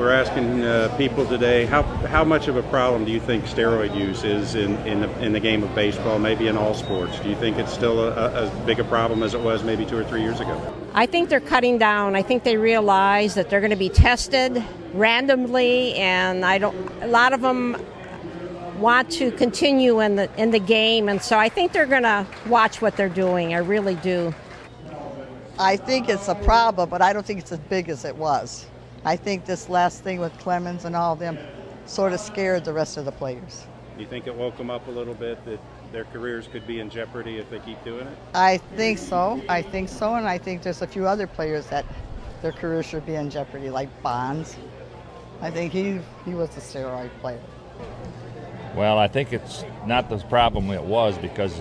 We're asking people today how much of a problem do you think steroid use is in the game of baseball, maybe in all sports? Do you think it's still as big a problem as it was maybe 2 or 3 years ago? I think they're cutting down. I think they realize that they're going to be tested randomly, and a lot of them want to continue in the game, and so I think they're going to watch what they're doing. I really do. I think it's a problem, but I don't think it's as big as it was. I think this last thing with Clemens and all of them sort of scared the rest of the players. Do you think it woke them up a little bit that their careers could be in jeopardy if they keep doing it? I think so, and I think there's a few other players that their careers should be in jeopardy, like Bonds. I think he was a steroid player. Well, I think it's not the problem it was because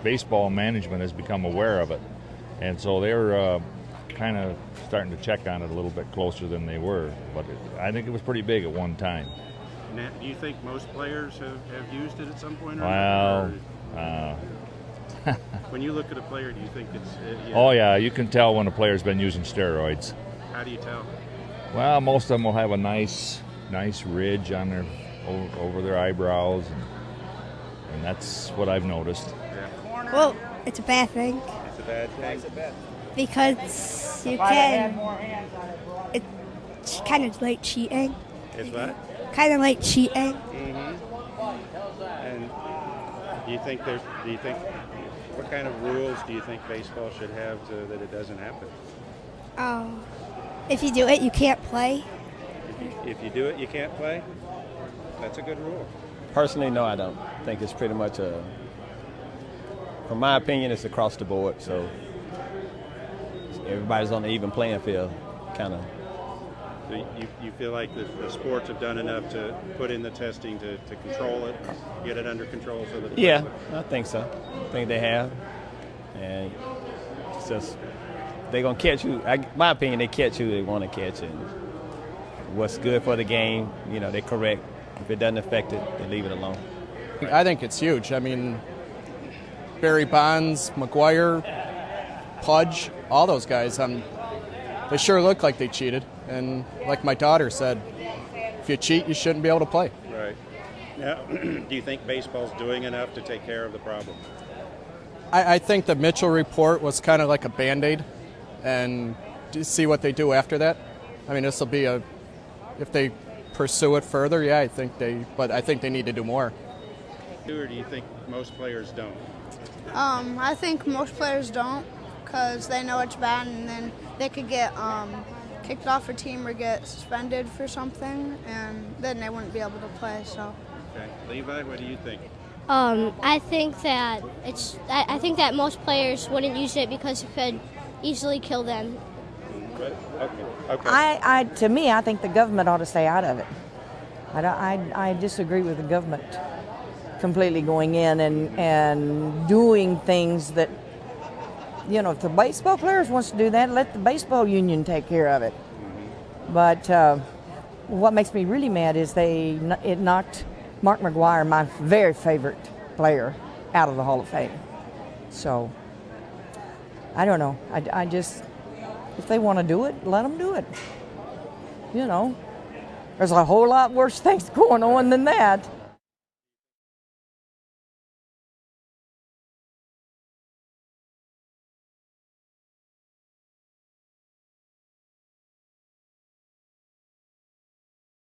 baseball management has become aware of it. And so they're kind of starting to check on it a little bit closer than they were. But I think it was pretty big at one time. Now, do you think most players have used it at some point? Well, when you look at a player, do you think it's... Oh, yeah, you can tell when a player's been using steroids. How do you tell? Well, most of them will have a nice ridge on their over their eyebrows, and that's what I've noticed. Yeah. Well, it's a bad thing. It's a bad thing? Because you can. It's kind of like cheating. It's what? Kind of like cheating. Mm-hmm. And do you think what kind of rules do you think baseball should have that it doesn't happen? If you do it, you can't play. If you do it, you can't play? That's a good rule. Personally, no, I don't. I think it's pretty much from my opinion, it's across the board. So everybody's on the even playing field, kind of. So you feel like the sports have done enough to put in the testing to control it, get it under control so that... Yeah, I think so. I think they have. And it's just, they're going to catch who, my opinion, they catch who they want to catch. And what's good for the game, they correct. If it doesn't affect it, they leave it alone. I think it's huge. I mean, Barry Bonds, McGuire, Pudge, all those guys, they sure look like they cheated. And like my daughter said, if you cheat, you shouldn't be able to play. Right. Now, do you think baseball's doing enough to take care of the problem? I think the Mitchell report was kind of like a Band-Aid, and to see what they do after that. I mean, this will be if they pursue it further, yeah, but I think they need to do more. Or do you think most players don't? I think most players don't, because they know it's bad, and then they could get kicked off a team or get suspended for something, and then they wouldn't be able to play. So. Okay, Levi, what do you think? I think that most players wouldn't use it because it could easily kill them. Okay. To me, I think the government ought to stay out of it. I disagree with the government completely going in and doing things that, if the baseball players wants to do that, let the baseball union take care of it. Mm-hmm. But what makes me really mad is it knocked Mark McGuire, my very favorite player, out of the Hall of Fame. So, I don't know. I just, if they want to do it, let them do it. There's a whole lot worse things going on than that.